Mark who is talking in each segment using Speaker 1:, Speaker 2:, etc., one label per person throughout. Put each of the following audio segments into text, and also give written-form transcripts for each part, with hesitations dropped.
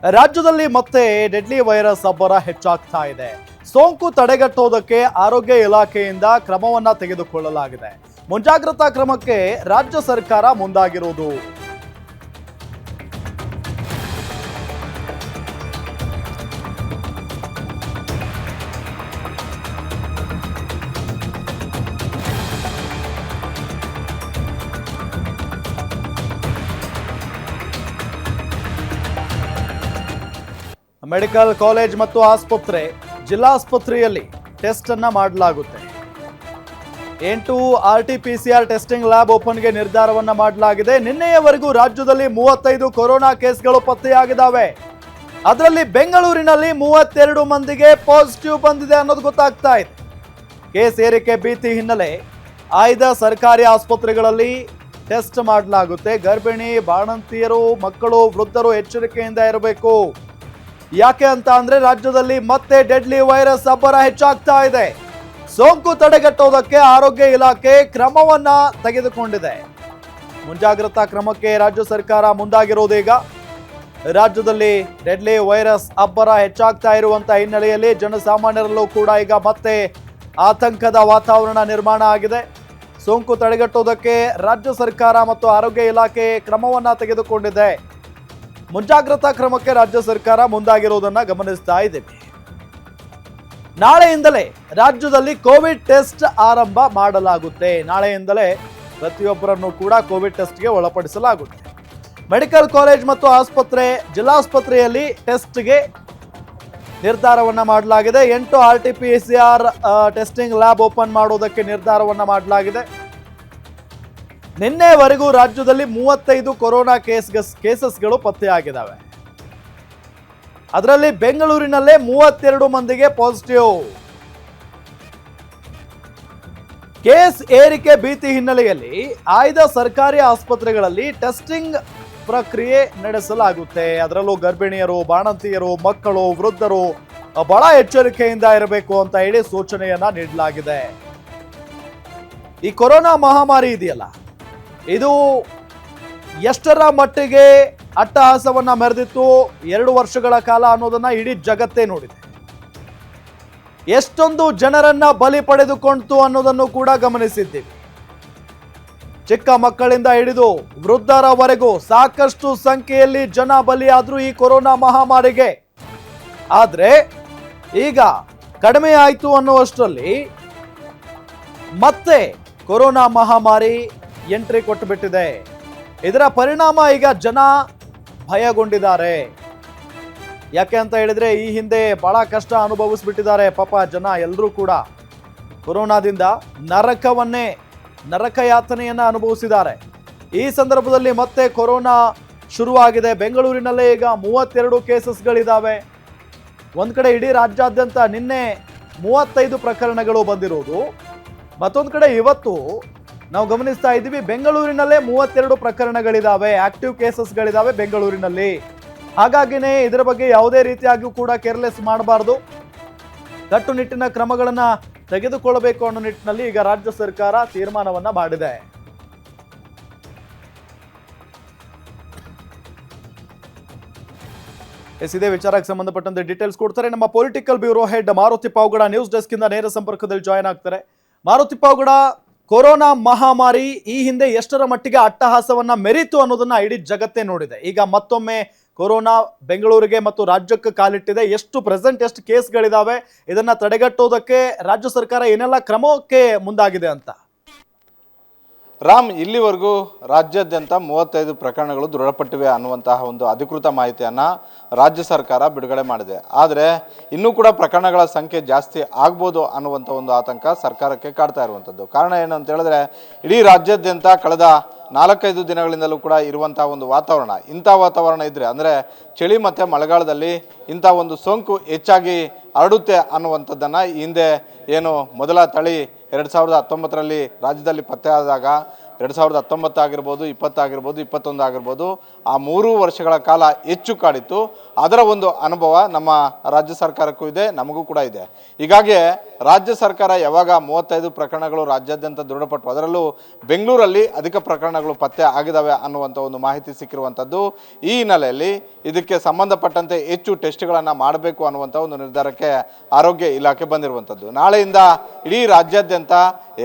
Speaker 1: ರಾಜ್ಯದಲ್ಲಿ ಮತ್ತೆ deadly virus ಅಬ್ಬರ ಹೆಚ್ಚಾಗ್ತಾ ಇದೆ. ಸೋಂಕು ತಡೆಗಟ್ಟುವುದಕ್ಕೆ ಆರೋಗ್ಯ ಇಲಾಖೆಯಿಂದ ಕ್ರಮವನ್ನ ತೆಗೆದುಕೊಳ್ಳಲಾಗಿದೆ. ಮುಂಜಾಗ್ರತಾ ಕ್ರಮಕ್ಕೆ ರಾಜ್ಯ ಸರ್ಕಾರ ಮುಂದಾಗಿರುವುದು. ಮೆಡಿಕಲ್ ಕಾಲೇಜ್ ಮತ್ತು ಆಸ್ಪತ್ರೆ, ಜಿಲ್ಲಾಸ್ಪತ್ರೆಯಲ್ಲಿ ಟೆಸ್ಟ್ ಅನ್ನ ಮಾಡಲಾಗುತ್ತೆ. 8 RT-PCR ಟೆಸ್ಟಿಂಗ್ ಲ್ಯಾಬ್ ಓಪನ್ಗೆ ನಿರ್ಧಾರವನ್ನ ಮಾಡಲಾಗಿದೆ. ನಿನ್ನೆಯವರೆಗೂ ರಾಜ್ಯದಲ್ಲಿ 35 ಕೊರೋನಾ ಕೇಸ್ಗಳು ಪತ್ತೆಯಾಗಿದ್ದಾವೆ. ಅದರಲ್ಲಿ ಬೆಂಗಳೂರಿನಲ್ಲಿ 32 ಮಂದಿಗೆ ಪಾಸಿಟಿವ್ ಬಂದಿದೆ ಅನ್ನೋದು ಗೊತ್ತಾಗ್ತಾ ಇದೆ. ಕೇಸ್ ಏರಿಕೆ ಭೀತಿ ಹಿನ್ನೆಲೆ ಆಯ್ದ ಸರ್ಕಾರಿ ಆಸ್ಪತ್ರೆಗಳಲ್ಲಿ ಟೆಸ್ಟ್ ಮಾಡಲಾಗುತ್ತೆ. ಗರ್ಭಿಣಿ, ಬಾಣಂತಿಯರು, ಮಕ್ಕಳು, ವೃದ್ಧರು ಎಚ್ಚರಿಕೆಯಿಂದ ಇರಬೇಕು. ಯಾಕೆ ಅಂತ ಅಂದ್ರೆ ರಾಜ್ಯದಲ್ಲಿ ಮತ್ತೆ ಡೆಡ್ಲಿ ವೈರಸ್ ಅಬ್ಬರ ಹೆಚ್ಚಾಗ್ತಾ ಇದೆ. ಸೋಂಕು ತಡೆಗಟ್ಟುವುದಕ್ಕೆ ಆರೋಗ್ಯ ಇಲಾಖೆ ಕ್ರಮವನ್ನ ತೆಗೆದುಕೊಂಡಿದೆ. ಮುಂಜಾಗ್ರತಾ ಕ್ರಮಕ್ಕೆ ರಾಜ್ಯ ಸರ್ಕಾರ ಮುಂದಾಗಿರುವುದೀಗ. ರಾಜ್ಯದಲ್ಲಿ ಡೆಡ್ಲಿ ವೈರಸ್ ಅಬ್ಬರ ಹೆಚ್ಚಾಗ್ತಾ ಇರುವಂತ ಹಿನ್ನೆಲೆಯಲ್ಲಿ ಜನಸಾಮಾನ್ಯರಲ್ಲೂ ಕೂಡ ಈಗ ಮತ್ತೆ ಆತಂಕದ ವಾತಾವರಣ ನಿರ್ಮಾಣ ಆಗಿದೆ. ಸೋಂಕು ತಡೆಗಟ್ಟುವುದಕ್ಕೆ ರಾಜ್ಯ ಸರ್ಕಾರ ಮತ್ತು ಆರೋಗ್ಯ ಇಲಾಖೆ ಕ್ರಮವನ್ನ ತೆಗೆದುಕೊಂಡಿದೆ. ಮುಂಜಾಗ್ರತಾ ಕ್ರಮಕ್ಕೆ ರಾಜ್ಯ ಸರ್ಕಾರ ಮುಂದಾಗಿರುವುದನ್ನ ಗಮನಿಸ್ತಾ ಇದ್ದೇವೆ. ನಾಳೆಯಿಂದಲೇ ರಾಜ್ಯದಲ್ಲಿ ಕೋವಿಡ್ ಟೆಸ್ಟ್ ಆರಂಭ ಮಾಡಲಾಗುತ್ತೆ. ನಾಳೆಯಿಂದಲೇ ಪ್ರತಿಯೊಬ್ಬರನ್ನು ಕೂಡ ಕೋವಿಡ್ ಟೆಸ್ಟ್ಗೆ ಒಳಪಡಿಸಲಾಗುತ್ತೆ. ಮೆಡಿಕಲ್ ಕಾಲೇಜ್ ಮತ್ತು ಆಸ್ಪತ್ರೆ, ಜಿಲ್ಲಾಸ್ಪತ್ರೆಯಲ್ಲಿ ಟೆಸ್ಟ್ಗೆ ನಿರ್ಧಾರವನ್ನ ಮಾಡಲಾಗಿದೆ. 8 RT-PCR ಟೆಸ್ಟಿಂಗ್ ಲ್ಯಾಬ್ ಓಪನ್ ಮಾಡುವುದಕ್ಕೆ ನಿರ್ಧಾರವನ್ನ ಮಾಡಲಾಗಿದೆ. ನಿನ್ನೆವರೆಗೂ ರಾಜ್ಯದಲ್ಲಿ 35 ಕೊರೋನಾ ಕೇಸಸ್ಗಳು ಪತ್ತೆಯಾಗಿದ್ದಾವೆ. ಅದರಲ್ಲಿ ಬೆಂಗಳೂರಿನಲ್ಲೇ 32 ಮಂದಿಗೆ ಪಾಸಿಟಿವ್. ಕೇಸ್ ಏರಿಕೆ ಭೀತಿ ಹಿನ್ನೆಲೆಯಲ್ಲಿ ಆಯ್ದ ಸರ್ಕಾರಿ ಆಸ್ಪತ್ರೆಗಳಲ್ಲಿ ಟೆಸ್ಟಿಂಗ್ ಪ್ರಕ್ರಿಯೆ ನಡೆಸಲಾಗುತ್ತೆ. ಅದರಲ್ಲೂ ಗರ್ಭಿಣಿಯರು, ಬಾಣಂತಿಯರು, ಮಕ್ಕಳು, ವೃದ್ಧರು ಬಹಳ ಎಚ್ಚರಿಕೆಯಿಂದ ಇರಬೇಕು ಅಂತ ಹೇಳಿ ಸೂಚನೆಯನ್ನ ನೀಡಲಾಗಿದೆ. ಈ ಕೊರೋನಾ ಮಹಾಮಾರಿ ಇದೆಯಲ್ಲ, ಇದು ಎಷ್ಟರ ಮಟ್ಟಿಗೆ ಅಟ್ಟಹಾಸವನ್ನ ಮೆರೆದಿತ್ತು 2 ವರ್ಷಗಳ ಕಾಲ ಅನ್ನೋದನ್ನ ಇಡೀ ಜಗತ್ತೇ ನೋಡಿದೆ. ಎಷ್ಟೊಂದು ಜನರನ್ನ ಬಲಿ ಪಡೆದುಕೊಂಡಿತು ಅನ್ನೋದನ್ನು ಕೂಡ ಗಮನಿಸಿದ್ದೀವಿ. ಚಿಕ್ಕ ಮಕ್ಕಳಿಂದ ಹಿಡಿದು ವೃದ್ಧರವರೆಗೂ ಸಾಕಷ್ಟು ಸಂಖ್ಯೆಯಲ್ಲಿ ಜನ ಬಲಿಯಾದ್ರು ಈ ಕೊರೋನಾ ಮಹಾಮಾರಿಗೆ. ಆದ್ರೆ ಈಗ ಕಡಿಮೆ ಆಯ್ತು ಅನ್ನುವಷ್ಟರಲ್ಲಿ ಮತ್ತೆ ಕೊರೋನಾ ಮಹಾಮಾರಿ ಎಂಟ್ರಿ ಕೊಟ್ಟು ಬಿಟ್ಟಿದೆ. ಇದರ ಪರಿಣಾಮ ಈಗ ಜನ ಭಯಗೊಂಡಿದ್ದಾರೆ. ಯಾಕೆ ಅಂತ ಹೇಳಿದ್ರೆ ಈ ಹಿಂದೆ ಬಹಳ ಕಷ್ಟ ಅನುಭವಿಸ್ಬಿಟ್ಟಿದ್ದಾರೆ ಪಾಪ ಜನ. ಎಲ್ಲರೂ ಕೂಡ ಕೊರೋನಾದಿಂದ ನರಕ ಯಾತನೆಯನ್ನ ಅನುಭವಿಸಿದ್ದಾರೆ. ಈ ಸಂದರ್ಭದಲ್ಲಿ ಮತ್ತೆ ಕೊರೋನಾ ಶುರುವಾಗಿದೆ. ಬೆಂಗಳೂರಿನಲ್ಲೇ ಈಗ 32 ಕೇಸಸ್ಗಳಿದ್ದಾವೆ. ಒಂದ್ ಕಡೆ ಇಡೀ ರಾಜ್ಯಾದ್ಯಂತ ನಿನ್ನೆ 35 ಪ್ರಕರಣಗಳು ಬಂದಿರೋದು. ಮತ್ತೊಂದು ಕಡೆ ಇವತ್ತು ನಾವು ಗಮನಿಸ್ತಾ ಇದ್ದೀವಿ ಬೆಂಗಳೂರಿನಲ್ಲೇ 32 ಪ್ರಕರಣಗಳಿದಾವೆ, ಆಕ್ಟಿವ್ ಕೇಸಸ್ಗಳಿದಾವೆ ಬೆಂಗಳೂರಿನಲ್ಲಿ. ಹಾಗಾಗಿನೇ ಇದರ ಬಗ್ಗೆ ಯಾವುದೇ ರೀತಿಯಾಗಿಯೂ ಕೂಡ ಕೇರ್ಲೆಸ್ ಮಾಡಬಾರದು. ಕಟ್ಟುನಿಟ್ಟಿನ ಕ್ರಮಗಳನ್ನ ತೆಗೆದುಕೊಳ್ಳಬೇಕು ಅನ್ನೋ ನಿಟ್ಟಿನಲ್ಲಿ ಈಗ ರಾಜ್ಯ ಸರ್ಕಾರ ತೀರ್ಮಾನವನ್ನ ಮಾಡಿದೆ. ಇದೇ ವಿಚಾರಕ್ಕೆ ಸಂಬಂಧಪಟ್ಟಂತೆ ಡೀಟೇಲ್ಸ್ ಕೊಡ್ತಾರೆ ನಮ್ಮ political bureau head Maruti Pavagada. News desk ಇಂದ ನೇರ ಸಂಪರ್ಕದಲ್ಲಿ ಜಾಯ್ನ್ ಆಗ್ತಾರೆ. ಮಾರುತಿ ಪಾವಗಡ, ಕೊರೋನಾ ಮಹಾಮಾರಿ ಈ ಹಿಂದೆ ಎಷ್ಟರ ಮಟ್ಟಿಗೆ ಅಟ್ಟಹಾಸವನ್ನ ಮೆರಿತು ಅನ್ನೋದನ್ನ ಇಡೀ ಜಗತ್ತೇ ನೋಡಿದೆ. ಈಗ ಮತ್ತೊಮ್ಮೆ ಕೊರೋನಾ ಬೆಂಗಳೂರಿಗೆ ಮತ್ತು ರಾಜ್ಯಕ್ಕೆ ಕಾಲಿಟ್ಟಿದೆ. ಎಷ್ಟು ಕೇಸ್ಗಳಿದಾವೆ, ಇದನ್ನ ತಡೆಗಟ್ಟುವುದಕ್ಕೆ ರಾಜ್ಯ ಸರ್ಕಾರ ಏನೆಲ್ಲ ಕ್ರಮಕ್ಕೆ ಮುಂದಾಗಿದೆ ಅಂತ?
Speaker 2: ರಾಮ್, ಇಲ್ಲಿವರೆಗೂ ರಾಜ್ಯಾದ್ಯಂತ 35 ಪ್ರಕರಣಗಳು ದೃಢಪಟ್ಟಿವೆ ಅನ್ನುವಂತಹ ಒಂದು ಅಧಿಕೃತ ಮಾಹಿತಿಯನ್ನು ರಾಜ್ಯ ಸರ್ಕಾರ ಬಿಡುಗಡೆ ಮಾಡಿದೆ. ಆದರೆ ಇನ್ನೂ ಕೂಡ ಪ್ರಕರಣಗಳ ಸಂಖ್ಯೆ ಜಾಸ್ತಿ ಆಗ್ಬೋದು ಅನ್ನುವಂಥ ಒಂದು ಆತಂಕ ಸರ್ಕಾರಕ್ಕೆ ಕಾಡ್ತಾ ಇರುವಂಥದ್ದು. ಕಾರಣ ಏನು ಅಂತ ಹೇಳಿದ್ರೆ, ಇಡೀ ರಾಜ್ಯಾದ್ಯಂತ ಕಳೆದ 4-5 ದಿನಗಳಿಂದಲೂ ಕೂಡ ಇರುವಂಥ ಒಂದು ವಾತಾವರಣ, ಇಂಥ ವಾತಾವರಣ ಇದ್ದರೆ ಅಂದರೆ ಚಳಿ ಮತ್ತು ಮಳೆಗಾಲದಲ್ಲಿ ಇಂಥ ಒಂದು ಸೋಂಕು ಹೆಚ್ಚಾಗಿ ಹರಡುತ್ತೆ ಅನ್ನುವಂಥದ್ದನ್ನು ಹಿಂದೆ ಏನು ಮೊದಲ ತಳಿ 2019ರಲ್ಲಿ ರಾಜ್ಯದಲ್ಲಿ ಪತ್ತೆ ಆದಾಗ 2019 ಆಗಿರ್ಬೋದು, 20 ಆಗಿರ್ಬೋದು, 21 ಆಗಿರ್ಬೋದು, ಆ 3 ವರ್ಷಗಳ ಕಾಲ ಹೆಚ್ಚು ಕಾಡಿತ್ತು. ಅದರ ಒಂದು ಅನುಭವ ನಮ್ಮ ರಾಜ್ಯ ಸರ್ಕಾರಕ್ಕೂ ಇದೆ, ನಮಗೂ ಕೂಡ ಇದೆ. ಹೀಗಾಗಿ ರಾಜ್ಯ ಸರ್ಕಾರ ಯಾವಾಗ 35 ಪ್ರಕರಣಗಳು ರಾಜ್ಯಾದ್ಯಂತ ದೃಢಪಟ್ಟು, ಅದರಲ್ಲೂ ಬೆಂಗಳೂರಲ್ಲಿ ಅಧಿಕ ಪ್ರಕರಣಗಳು ಪತ್ತೆ ಆಗಿದ್ದಾವೆ ಅನ್ನುವಂಥ ಒಂದು ಮಾಹಿತಿ ಸಿಕ್ಕಿರುವಂಥದ್ದು. ಈ ಹಿನ್ನೆಲೆಯಲ್ಲಿ ಇದಕ್ಕೆ ಸಂಬಂಧಪಟ್ಟಂತೆ ಹೆಚ್ಚು ಟೆಸ್ಟ್ಗಳನ್ನು ಮಾಡಬೇಕು ಅನ್ನುವಂಥ ಒಂದು ನಿರ್ಧಾರಕ್ಕೆ ಆರೋಗ್ಯ ಇಲಾಖೆ ಬಂದಿರುವಂಥದ್ದು. ನಾಳೆಯಿಂದ ಇಡೀ ರಾಜ್ಯಾದ್ಯಂತ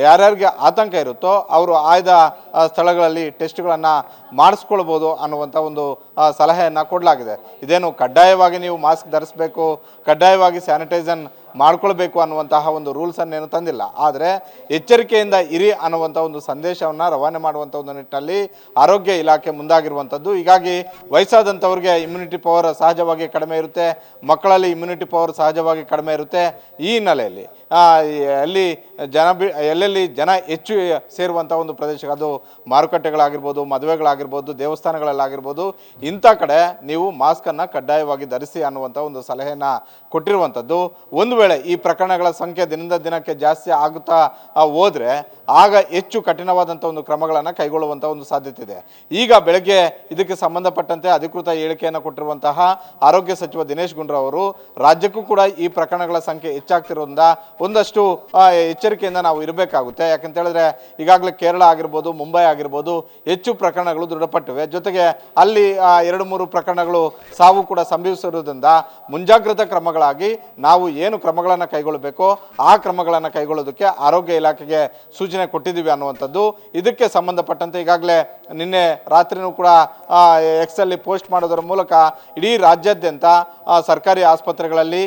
Speaker 2: ಯಾರ್ಯಾರಿಗೆ ಆತಂಕ ಇರುತ್ತೋ ಅವರು ಆಯ್ದ ಸ್ಥಳಗಳಲ್ಲಿ ಟೆಸ್ಟ್ಗಳನ್ನು ಮಾಡಿಸ್ಕೊಳ್ಬೋದು ಅನ್ನುವಂಥ ಒಂದು ಸಲಹೆಯನ್ನು ಕೊಡಲಾಗಿದೆ. ಇದೇನು ಕಡ್ಡಾಯವಾಗಿ ನೀವು ಮಾಸ್ಕ್ ಧರಿಸಬೇಕು, ಕಡ್ಡಾಯವಾಗಿ ಸ್ಯಾನಿಟೈಸನ್ ಮಾಡ್ಕೊಳ್ಬೇಕು ಅನ್ನುವಂತಹ ಒಂದು ರೂಲ್ಸನ್ನೇನು ತಂದಿಲ್ಲ. ಆದರೆ ಎಚ್ಚರಿಕೆಯಿಂದ ಇರಿ ಅನ್ನುವಂಥ ಒಂದು ಸಂದೇಶವನ್ನು ರವಾನೆ ಮಾಡುವಂಥ ಒಂದು ನಿಟ್ಟಿನಲ್ಲಿ ಆರೋಗ್ಯ ಇಲಾಖೆ ಮುಂದಾಗಿರುವಂಥದ್ದು. ಹೀಗಾಗಿ ವಯಸ್ಸಾದಂಥವ್ರಿಗೆ ಇಮ್ಯುನಿಟಿ ಪವರ್ ಸಹಜವಾಗಿ ಕಡಿಮೆ ಇರುತ್ತೆ, ಮಕ್ಕಳಲ್ಲಿ ಇಮ್ಯುನಿಟಿ ಪವರ್ ಸಹಜವಾಗಿ ಕಡಿಮೆ ಇರುತ್ತೆ. ಈ ಹಿನ್ನೆಲೆಯಲ್ಲಿ ಎಲ್ಲೆಲ್ಲಿ ಜನ ಹೆಚ್ಚು ಸೇರುವಂಥ ಒಂದು ಪ್ರದೇಶ, ಅದು ಮಾರುಕಟ್ಟೆಗಳಾಗಿರ್ಬೋದು, ಮದುವೆಗಳಾಗಿರ್ಬೋದು, ದೇವಸ್ಥಾನಗಳಲ್ಲಾಗಿರ್ಬೋದು, ಇಂಥ ಕಡೆ ನೀವು ಮಾಸ್ಕನ್ನು ಕಡ್ಡಾಯವಾಗಿ ಧರಿಸಿ ಅನ್ನುವಂಥ ಒಂದು ಸಲಹೆಯನ್ನು ಕೊಟ್ಟಿರುವಂಥದ್ದು. ಒಂದು ವೇಳೆ ಈ ಪ್ರಕರಣಗಳ ಸಂಖ್ಯೆ ದಿನದಿಂದ ದಿನಕ್ಕೆ ಜಾಸ್ತಿ ಆಗುತ್ತಾ ಹೋದರೆ ಆಗ ಹೆಚ್ಚು ಕಠಿಣವಾದಂಥ ಒಂದು ಕ್ರಮಗಳನ್ನು ಕೈಗೊಳ್ಳುವಂಥ ಒಂದು ಸಾಧ್ಯತೆ ಇದೆ. ಈಗ ಬೆಳಗ್ಗೆ ಇದಕ್ಕೆ ಸಂಬಂಧಪಟ್ಟಂತೆ ಅಧಿಕೃತ ಹೇಳಿಕೆಯನ್ನು ಕೊಟ್ಟಿರುವಂತಹ ಆರೋಗ್ಯ ಸಚಿವ ದಿನೇಶ್ ಗುಂಡೂರಾವ್ ಅವರು ರಾಜ್ಯಕ್ಕೂ ಕೂಡ ಈ ಪ್ರಕರಣಗಳ ಸಂಖ್ಯೆ ಹೆಚ್ಚಾಗ್ತಿರೋದ್ರಿಂದ ಒಂದಷ್ಟು ಎಚ್ಚರಿಕೆಯಿಂದ ನಾವು ಇರಬೇಕಾಗುತ್ತೆ. ಯಾಕಂತ ಹೇಳಿದ್ರೆ ಈಗಾಗಲೇ ಕೇರಳ ಆಗಿರ್ಬೋದು, ಮುಂಬೈ ಆಗಿರ್ಬೋದು ಹೆಚ್ಚು ಪ್ರಕರಣಗಳು ದೃಢಪಟ್ಟಿವೆ. ಜೊತೆಗೆ ಅಲ್ಲಿ 2-3 ಪ್ರಕರಣಗಳು ಸಾವು ಕೂಡ ಸಂಭವಿಸಿರುವುದರಿಂದ ಮುಂಜಾಗ್ರತಾ ಕ್ರಮಗಳಾಗಿ ನಾವು ಏನು ಕ್ರಮಗಳನ್ನು ಕೈಗೊಳ್ಳಬೇಕೋ ಆ ಕ್ರಮಗಳನ್ನು ಕೈಗೊಳ್ಳೋದಕ್ಕೆ ಆರೋಗ್ಯ ಇಲಾಖೆಗೆ ಸೂಚನೆ ಕೊಟ್ಟಿದ್ದೀವಿ ಅನ್ನುವಂಥದ್ದು. ಇದಕ್ಕೆ ಸಂಬಂಧಪಟ್ಟಂತೆ ಈಗಾಗಲೇ ನಿನ್ನೆ ರಾತ್ರಿನೂ ಕೂಡ ಎಕ್ಸಲ್ಲಿ ಪೋಸ್ಟ್ ಮಾಡೋದರ ಮೂಲಕ ಇಡೀ ರಾಜ್ಯಾದ್ಯಂತ ಸರ್ಕಾರಿ ಆಸ್ಪತ್ರೆಗಳಲ್ಲಿ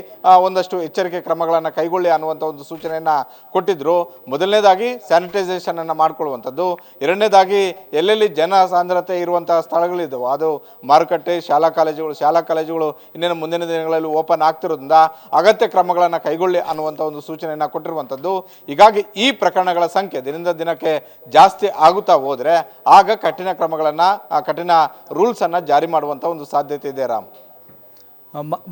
Speaker 2: ಒಂದಷ್ಟು ಎಚ್ಚರಿಕೆ ಕ್ರಮಗಳನ್ನು ಕೈಗೊಳ್ಳಿ ಅನ್ನುವಂಥ ಒಂದು ಸೂಚನೆಯನ್ನು ಕೊಟ್ಟಿದ್ದರು. ಮೊದಲನೇದಾಗಿ ಸ್ಯಾನಿಟೈಸೇಷನನ್ನು ಮಾಡಿಕೊಳ್ಳುವಂಥದ್ದು, ಎರಡನೇದಾಗಿ ಎಲ್ಲೆಲ್ಲಿ ಜನ ಸಾಂದ್ರತೆ ಇರುವಂತಹ ಸ್ಥಳಗಳಿದ್ದವು, ಅದು ಮಾರುಕಟ್ಟೆ, ಶಾಲಾ ಕಾಲೇಜುಗಳು ಇನ್ನೇನು ಮುಂದಿನ ದಿನಗಳಲ್ಲಿ ಓಪನ್ ಆಗ್ತಿರೋದ್ರಿಂದ ಅಗತ್ಯ ಕ್ರಮಗಳನ್ನು ಕೈಗೊಳ್ಳಿ ಅನ್ನುವಂಥ ಒಂದು ಸೂಚನೆಯನ್ನು ಕೊಟ್ಟಿರುವಂಥದ್ದು. ಹೀಗಾಗಿ ಈ ಪ್ರಕರಣಗಳ ಸಂಖ್ಯೆ ದಿನದಿಂದ ದಿನಕ್ಕೆ ಜಾಸ್ತಿ ಆಗುತ್ತಾ ಹೋದರೆ ಆಗ ಕಠಿಣ ರೂಲ್ಸನ್ನು ಜಾರಿ ಮಾಡುವಂಥ ಒಂದು ಸಾಧ್ಯತೆ ಇದೆ. ರಾಮ್,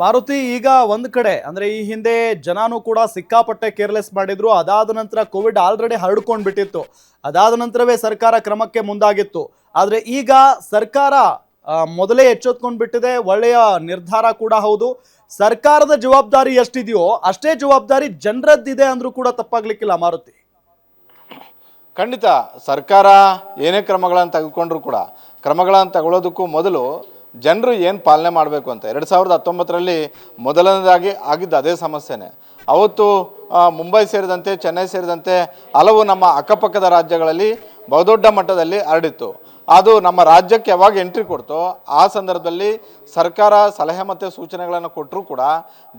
Speaker 1: ಮಾರುತಿ, ಈಗ ಒಂದು ಕಡೆ ಅಂದ್ರೆ ಈ ಹಿಂದೆ ಜನನೂ ಕೂಡ ಸಿಕ್ಕಾಪಟ್ಟೆ ಕೇರ್ಲೆಸ್ ಮಾಡಿದ್ರು. ಅದಾದ ನಂತರ ಕೋವಿಡ್ ಆಲ್ರೆಡಿ ಹರಡ್ಕೊಂಡು ಬಿಟ್ಟಿತ್ತು. ಅದಾದ ನಂತರವೇ ಸರ್ಕಾರ ಕ್ರಮಕ್ಕೆ ಮುಂದಾಗಿತ್ತು. ಆದ್ರೆ ಈಗ ಸರ್ಕಾರ ಮೊದಲೇ ಎಚ್ಚೆತ್ಕೊಂಡು ಬಿಟ್ಟಿದೆ. ಒಳ್ಳೆಯ ನಿರ್ಧಾರ ಕೂಡ ಹೌದು. ಸರ್ಕಾರದ ಜವಾಬ್ದಾರಿ ಎಷ್ಟಿದೆಯೋ ಅಷ್ಟೇ ಜವಾಬ್ದಾರಿ ಜನರದ್ದಿದೆ ಅಂದ್ರೂ ಕೂಡ ತಪ್ಪಾಗ್ಲಿಕ್ಕಿಲ್ಲ. ಮಾರುತಿ,
Speaker 2: ಖಂಡಿತ ಸರ್ಕಾರ ಏನೇ ಕ್ರಮಗಳನ್ನು ತೆಗೆದುಕೊಂಡ್ರೂ ಕೂಡ ಕ್ರಮಗಳನ್ನು ತಗೊಳ್ಳೋದಕ್ಕೂ ಮೊದಲು ಜನರು ಏನು ಪಾಲನೆ ಮಾಡಬೇಕು ಅಂತ 2019ರಲ್ಲಿ ಮೊದಲನೇದಾಗಿ ಆಗಿದ್ದು ಅದೇ ಸಮಸ್ಯೆನೇ. ಅವತ್ತು ಮುಂಬೈ ಸೇರಿದಂತೆ, ಚೆನ್ನೈ ಸೇರಿದಂತೆ ಹಲವು ನಮ್ಮ ಅಕ್ಕಪಕ್ಕದ ರಾಜ್ಯಗಳಲ್ಲಿ ಬಹುದೊಡ್ಡ ಮಟ್ಟದಲ್ಲಿ ಹರಡಿತ್ತು. ಅದು ನಮ್ಮ ರಾಜ್ಯಕ್ಕೆ ಯಾವಾಗ ಎಂಟ್ರಿ ಕೊಡ್ತೋ ಆ ಸಂದರ್ಭದಲ್ಲಿ ಸರ್ಕಾರ ಸಲಹೆ ಮತ್ತು ಸೂಚನೆಗಳನ್ನು ಕೊಟ್ಟರೂ ಕೂಡ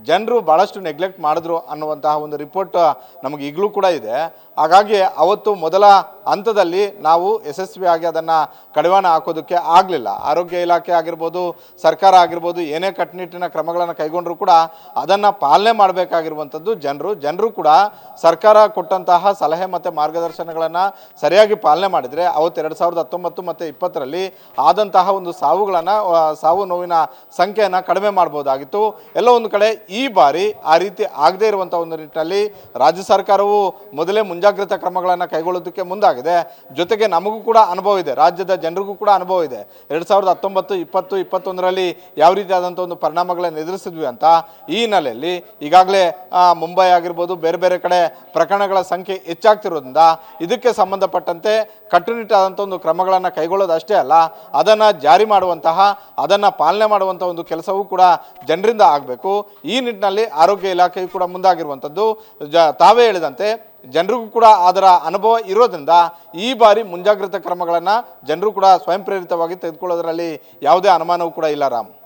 Speaker 2: ಜನರು ಭಾಳಷ್ಟು ನೆಗ್ಲೆಕ್ಟ್ ಮಾಡಿದ್ರು ಅನ್ನುವಂತಹ ಒಂದು ರಿಪೋರ್ಟ್ ನಮಗೆ ಈಗಲೂ ಕೂಡ ಇದೆ. ಹಾಗಾಗಿ ಅವತ್ತು ಮೊದಲ ಹಂತದಲ್ಲಿ ನಾವು ಯಶಸ್ವಿಯಾಗಿ ಅದನ್ನು ಕಡಿವಾಣ ಹಾಕೋದಕ್ಕೆ ಆಗಲಿಲ್ಲ. ಆರೋಗ್ಯ ಇಲಾಖೆ ಆಗಿರ್ಬೋದು, ಸರ್ಕಾರ ಆಗಿರ್ಬೋದು, ಏನೇ ಕಟ್ಟುನಿಟ್ಟಿನ ಕ್ರಮಗಳನ್ನು ಕೈಗೊಂಡರೂ ಕೂಡ ಅದನ್ನು ಪಾಲನೆ ಮಾಡಬೇಕಾಗಿರುವಂಥದ್ದು ಜನರು ಕೂಡ ಸರ್ಕಾರ ಕೊಟ್ಟಂತಹ ಸಲಹೆ ಮತ್ತು ಮಾರ್ಗದರ್ಶನಗಳನ್ನು ಸರಿಯಾಗಿ ಪಾಲನೆ ಮಾಡಿದರೆ ಅವತ್ತು 2019 ಮತ್ತು 2020ರಲ್ಲಿ ಆದಂತಹ ಒಂದು ಸಾವು ನೋವಿನ ಸಂಖ್ಯೆಯನ್ನು ಕಡಿಮೆ ಮಾಡ್ಬೋದಾಗಿತ್ತು. ಎಲ್ಲೋ ಒಂದು ಕಡೆ ಈ ಬಾರಿ ಆ ರೀತಿ ಆಗದೇ ಇರುವಂಥ ಒಂದು ನಿಟ್ಟಿನಲ್ಲಿ ರಾಜ್ಯ ಸರ್ಕಾರವು ಮೊದಲೇ ಮುಂಜಾಗ್ರತಾ ಕ್ರಮಗಳನ್ನು ಕೈಗೊಳ್ಳೋದಕ್ಕೆ ಮುಂದಾಗಿದೆ. ಜೊತೆಗೆ ನಮಗೂ ಕೂಡ ಅನುಭವ ಇದೆ, ರಾಜ್ಯದ ಜನರಿಗೂ ಕೂಡ ಅನುಭವ ಇದೆ. 2019, 20, 21ರಲ್ಲಿ ಯಾವ ರೀತಿಯಾದಂಥ ಒಂದು ಪರಿಣಾಮಗಳನ್ನು ಎದುರಿಸಿದ್ವಿ ಅಂತ. ಈ ಹಿನ್ನೆಲೆಯಲ್ಲಿ ಈಗಾಗಲೇ ಮುಂಬೈ ಆಗಿರ್ಬೋದು, ಬೇರೆ ಬೇರೆ ಕಡೆ ಪ್ರಕರಣಗಳ ಸಂಖ್ಯೆ ಹೆಚ್ಚಾಗ್ತಿರೋದ್ರಿಂದ ಇದಕ್ಕೆ ಸಂಬಂಧಪಟ್ಟಂತೆ ಕಟ್ಟುನಿಟ್ಟಾದಂಥ ಒಂದು ಕ್ರಮಗಳನ್ನು ಕೈಗೊಳ್ಳೋದು ಅಷ್ಟೇ ಅಲ್ಲ, ಅದನ್ನು ಜಾರಿ ಮಾಡುವಂತಹ, ಅದನ್ನು ಪಾಲನೆ ಮಾಡುವಂಥ ಒಂದು ಕೆಲಸವೂ ಕೂಡ ಜನರಿಂದ ಆಗಬೇಕು. ಈ ನಿಟ್ಟಿನಲ್ಲಿ ಆರೋಗ್ಯ ಇಲಾಖೆಯು ಕೂಡ ಮುಂದಾಗಿರುವಂಥದ್ದು. ತಾವೇ ಹೇಳಿದಂತೆ ಜನರಿಗೂ ಕೂಡ ಅದರ ಅನುಭವ ಇರೋದ್ರಿಂದ ಈ ಬಾರಿ ಮುಂಜಾಗ್ರತಾ ಕ್ರಮಗಳನ್ನು ಜನರು ಕೂಡ ಸ್ವಯಂ ಪ್ರೇರಿತವಾಗಿ ತೆಗೆದುಕೊಳ್ಳೋದರಲ್ಲಿ ಯಾವುದೇ ಅನುಮಾನವೂ ಕೂಡ ಇಲ್ಲ. ರಾಮ್,